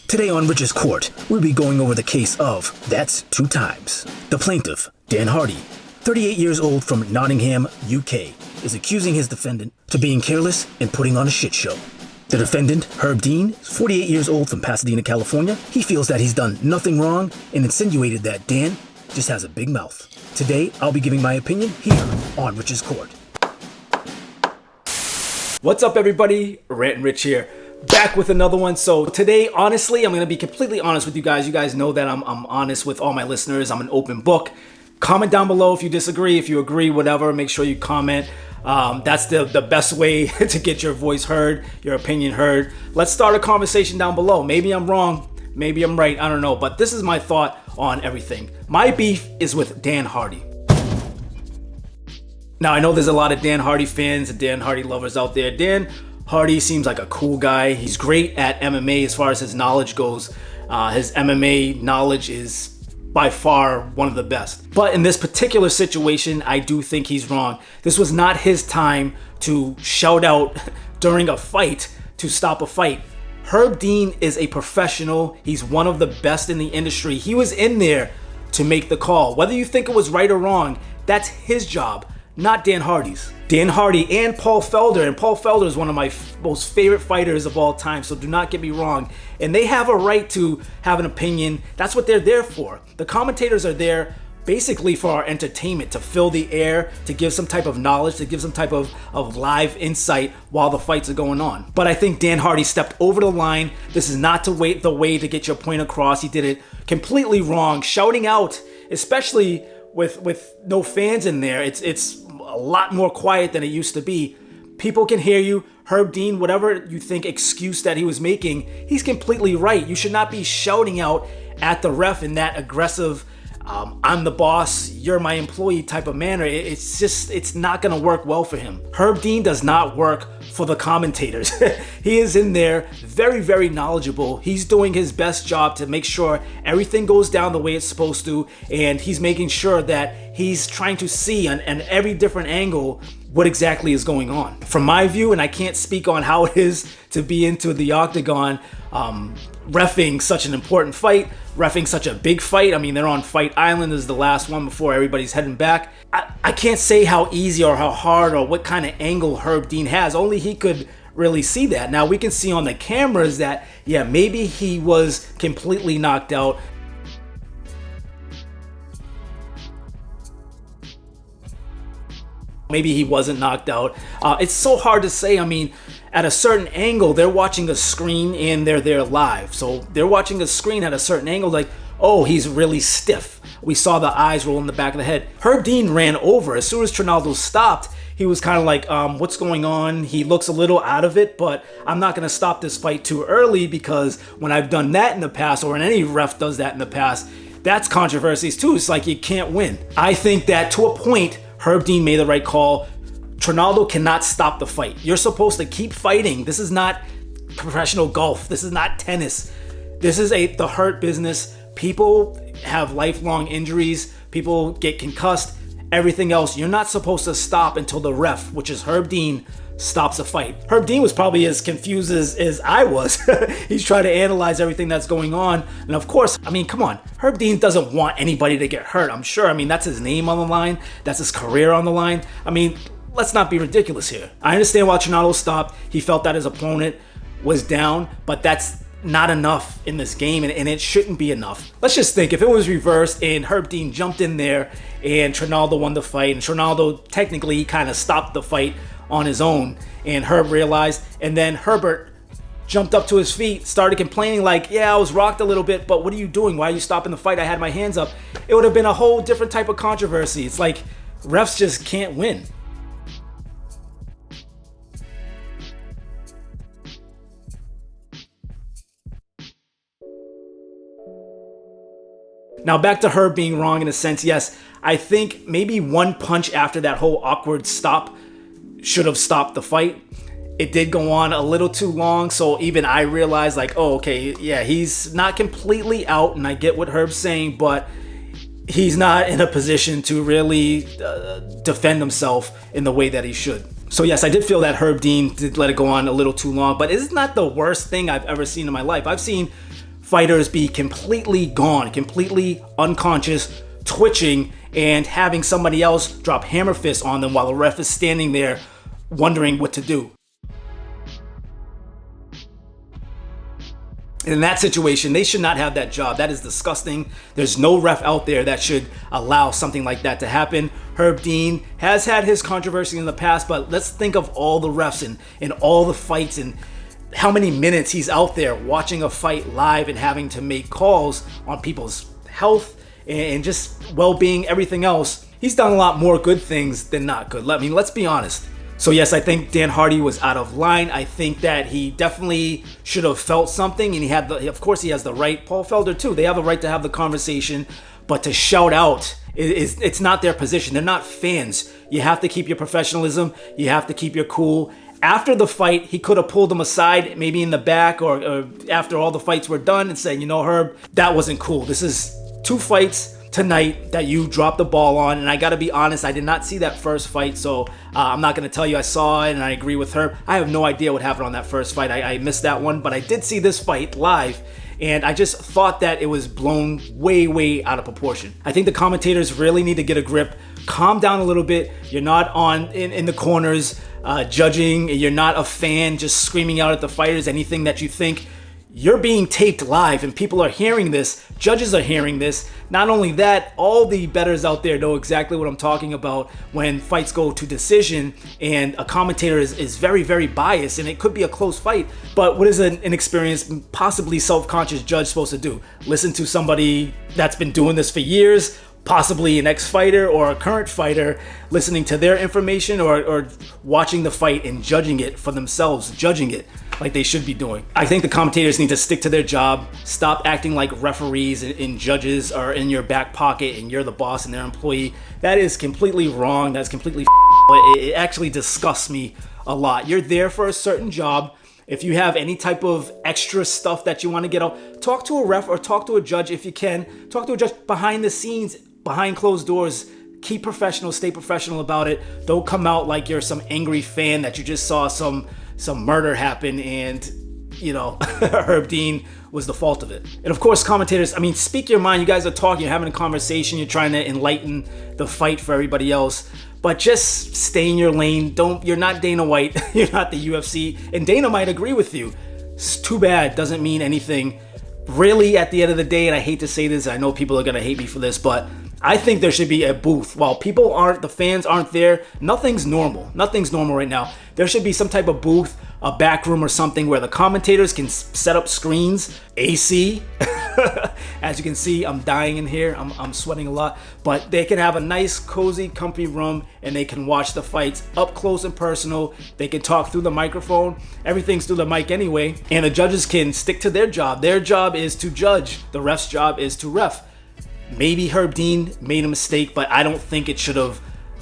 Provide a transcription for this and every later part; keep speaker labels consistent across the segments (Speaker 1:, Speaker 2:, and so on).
Speaker 1: Today on Rich's Court, we'll be going over the case of That's Two Times. The plaintiff, Dan Hardy, 38 years old from Nottingham, UK, is accusing his defendant to being careless and putting on a shit show. The defendant, Herb Dean, is 48 years old from Pasadena, California. He feels that he's done nothing wrong and insinuated that Dan just has a big mouth. Today, I'll be giving my opinion here on Rich's Court.
Speaker 2: What's up, everybody? Rant and Rich here. Back with another one. So today, honestly, I'm going to be completely honest with you guys. You guys know that I'm honest with all my listeners. I'm an open book. Comment down below if you disagree, if you agree, whatever. Make sure you comment. That's the best way to get your voice heard, your opinion heard. Let's start a conversation down below. Maybe I'm wrong. Maybe I'm right. I don't know. But this is my thought on everything. My beef is with Dan Hardy. Now, I know there's a lot of Dan Hardy fans and Dan Hardy lovers out there. Dan Hardy seems like a cool guy. He's great at MMA as far as his knowledge goes. His MMA knowledge is by far one of the best. But in this particular situation, I do think he's wrong. This was not his time to shout out during a fight to stop a fight. Herb Dean is a professional. He's one of the best in the industry. He was in there to make the call. Whether you think it was right or wrong, that's his job, not Dan Hardy's. Dan Hardy and Paul Felder, and Paul Felder is one of my most favorite fighters of all time, so do not get me wrong. And they have a right to have an opinion. That's what they're there for. The commentators are there basically for our entertainment, to fill the air, to give some type of knowledge, to give some type of live insight while the fights are going on. But I think Dan Hardy stepped over the line. This is not the way to get your point across. He did it completely wrong. Shouting out, especially with no fans in there, it's a lot more quiet than it used to be. People can hear you. Herb Dean, whatever you think excuse that he was making, he's completely right. You should not be shouting out at the ref in that aggressive, I'm the boss, you're my employee type of manner. It's not going to work well for him. Herb Dean does not work for the commentators. He is in there very, very knowledgeable. He's doing his best job to make sure everything goes down the way it's supposed to, and he's making sure that he's trying to see on every different angle what exactly is going on. From my view, and I can't speak on how it is to be into the octagon, reffing such an important fight, reffing such a big fight. I mean, they're on Fight Island. This is the last one before everybody's heading back. I can't say how easy or how hard or what kind of angle Herb Dean has. Only he could really see that. Now, we can see on the cameras that, yeah, maybe he was completely knocked out. Maybe he wasn't knocked out. It's so hard to say. I mean, at a certain angle, they're watching a screen and they're there live. So they're watching a screen at a certain angle, like, oh, he's really stiff. We saw the eyes roll in the back of the head. Herb Dean ran over. As soon as Trinaldo stopped, he was kind of like, what's going on? He looks a little out of it, but I'm not going to stop this fight too early, because when I've done that in the past, or when any ref does that in the past, that's controversies too. It's like you can't win. I think that to a point, Herb Dean made the right call. Trinaldo cannot stop the fight. You're supposed to keep fighting. This is not professional golf. This is not tennis. This is the hurt business. People have lifelong injuries. People get concussed. Everything else, you're not supposed to stop until the ref, which is Herb Dean, stops a fight. Herb Dean was probably as confused as I was. He's trying to analyze everything that's going on. And of course, I mean, come on. Herb Dean doesn't want anybody to get hurt, I'm sure. I mean, that's his name on the line. That's his career on the line. I mean, let's not be ridiculous here. I understand why Trinaldo stopped. He felt that his opponent was down, but that's not enough in this game, and it shouldn't be enough. Let's just think, if it was reversed and Herb Dean jumped in there and Trinaldo won the fight, and Trinaldo technically kind of stopped the fight on his own, and Herb realized, and then Herbert jumped up to his feet, started complaining like, yeah, I was rocked a little bit, but what are you doing? Why are you stopping the fight? I had my hands up. It would have been a whole different type of controversy. It's like refs just can't win. Now, back to Herb being wrong in a sense, yes, I think maybe one punch after that whole awkward stop should have stopped the fight. It did go on a little too long, so even I realized, like, oh, okay, yeah, he's not completely out, and I get what Herb's saying, but he's not in a position to really defend himself in the way that he should. So yes, I did feel that Herb Dean did let it go on a little too long, but it's not the worst thing I've ever seen in my life. I've seen fighters be completely gone, completely unconscious, twitching, and having somebody else drop hammer fists on them while the ref is standing there wondering what to do. In that situation, they should not have that job. That is disgusting. There's no ref out there that should allow something like that to happen. Herb Dean has had his controversy in the past, but let's think of all the refs and all the fights and how many minutes he's out there watching a fight live and having to make calls on people's health and just well-being, everything else. He's done a lot more good things than not good. I mean, let's be honest. So yes, I think Dan Hardy was out of line. I think that he definitely should have felt something, and of course he has the right. Paul Felder too. They have the right to have the conversation, but to shout out, it's not their position. They're not fans. You have to keep your professionalism. You have to keep your cool. After the fight, he could have pulled him aside, maybe in the back or after all the fights were done, and said, Herb, that wasn't cool. This is 2 fights tonight that you dropped the ball on, and I gotta be honest, I did not see that first fight, so I'm not gonna tell you I saw it, and I agree with Herb. I have no idea what happened on that first fight. I missed that one, but I did see this fight live, and I just thought that it was blown way out of proportion. I think the commentators really need to get a grip, calm down a little bit. You're not in the corners judging, you're not a fan just screaming out at the fighters anything that you think. You're being taped live and people are hearing this. Judges are hearing this. Not only that, all the bettors out there know exactly what I'm talking about when fights go to decision and a commentator is very biased, and it could be a close fight. But what is an inexperienced, possibly self-conscious judge supposed to do? Listen to somebody that's been doing this for years, possibly an ex-fighter or a current fighter, listening to their information or watching the fight and judging it for themselves, judging it like they should be doing. I think the commentators need to stick to their job, stop acting like referees and judges are in your back pocket and you're the boss and their employee. That is completely wrong. That's completely it actually disgusts me a lot. You're there for a certain job. If you have any type of extra stuff that you want to get out, talk to a ref or talk to a judge if you can. Talk to a judge behind the scenes, behind closed doors. Keep professional, stay professional about it. Don't come out like you're some angry fan that you just saw some murder happen and, Herb Dean was the fault of it. And of course, commentators, speak your mind. You guys are talking, you're having a conversation, you're trying to enlighten the fight for everybody else. But just stay in your lane. You're not Dana White, you're not the UFC, and Dana might agree with you. It's too bad, doesn't mean anything. Really, at the end of the day, and I hate to say this, I know people are gonna hate me for this, but I think there should be a booth. While the fans aren't there, nothing's normal. Nothing's normal right now. There should be some type of booth, a back room or something where the commentators can set up screens, AC. As you can see, I'm dying in here. I'm sweating a lot. But they can have a nice, cozy, comfy room and they can watch the fights up close and personal. They can talk through the microphone. Everything's through the mic anyway. And the judges can stick to their job. Their job is to judge. The ref's job is to ref. Maybe Herb Dean made a mistake, but I don't think it should have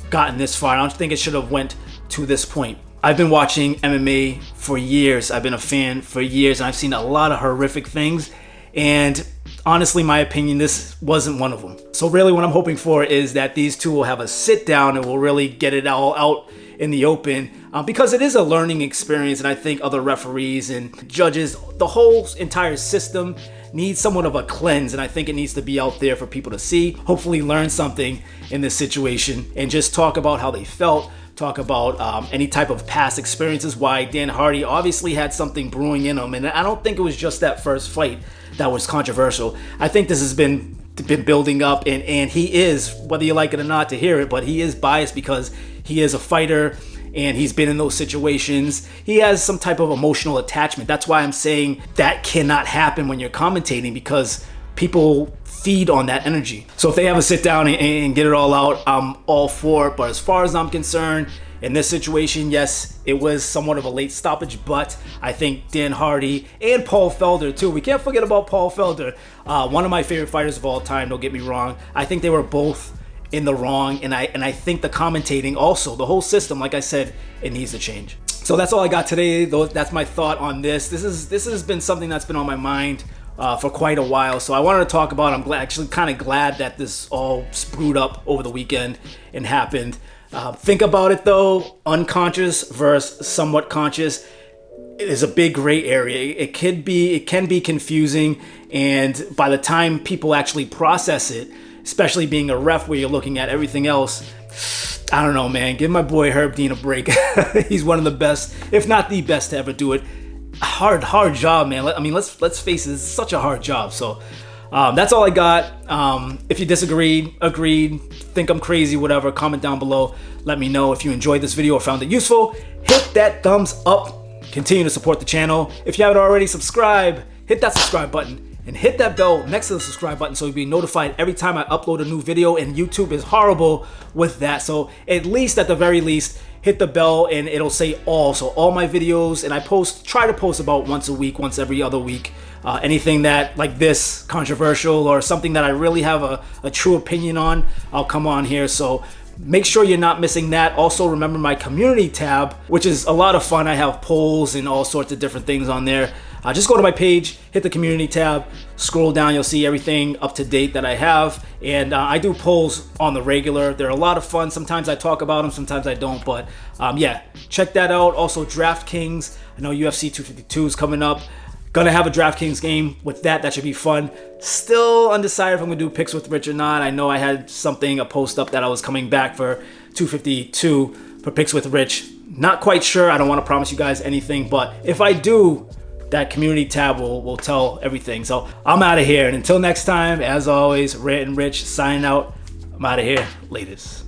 Speaker 2: gotten this far. I don't think it should have went to this point. I've been watching MMA for years. I've been a fan for years, and I've seen a lot of horrific things. And honestly, my opinion, this wasn't one of them. So really what I'm hoping for is that these two will have a sit down and we'll really get it all out in the open because it is a learning experience. And I think other referees and judges, the whole entire system needs somewhat of a cleanse, and I think it needs to be out there for people to see, hopefully learn something in this situation, and just talk about how they felt, talk about any type of past experiences, why Dan Hardy obviously had something brewing in him, and I don't think it was just that first fight that was controversial. I think this has been building up, and he is, whether you like it or not to hear it, but he is biased because he is a fighter, and he's been in those situations. He has some type of emotional attachment. That's why I'm saying that cannot happen when you're commentating, because people feed on that energy. So if they have a sit down and get it all out, I'm all for it. But as far as I'm concerned, in this situation, yes, it was somewhat of a late stoppage, but I think Dan Hardy and Paul Felder too. We can't forget about Paul Felder, one of my favorite fighters of all time, don't get me wrong. I think they were both in the wrong, and I think the commentating also, the whole system, like I said, it needs to change. So that's all I got today. That's my thought on this. This has been something that's been on my mind for quite a while, so I wanted to talk about it. I'm actually kind of glad that this all sprued up over the weekend and happened. Think about it though, unconscious versus somewhat conscious. it is a big gray area. It can be confusing, and by the time people actually process it, especially being a ref where you're looking at everything else, I don't know, man. Give my boy Herb Dean a break. He's one of the best, if not the best, to ever do it. Hard job, man. I mean, let's face it, it's such a hard job. So that's all I got. If you disagreed, agreed, think I'm crazy, whatever, comment down below. Let me know if you enjoyed this video or found it useful. Hit that thumbs up. Continue to support the channel. If you haven't already, subscribe. Hit that subscribe button. And hit that bell next to the subscribe button so you'll be notified every time I upload a new video, and YouTube is horrible with that. So at the very least, hit the bell and it'll say all. So all my videos, and I try to post about once a week, once every other week. Anything that like this controversial or something that I really have a true opinion on, I'll come on here. So make sure you're not missing that. Also remember my community tab, which is a lot of fun. I have polls and all sorts of different things on there. Just go to my page, hit the community tab, scroll down, you'll see everything up to date that I have. And I do polls on the regular. They're a lot of fun. Sometimes I talk about them, sometimes I don't. But yeah, check that out. Also DraftKings. I know UFC 252 is coming up. Gonna have a DraftKings game with that. That should be fun. Still undecided if I'm gonna do picks with Rich or not. I know I had a post up that I was coming back for 252 for picks with Rich. Not quite sure. I don't want to promise you guys anything, but if I do, that community tab will tell everything. So I'm out of here. And until next time, as always, Rant and Rich signing out. I'm out of here. Latest.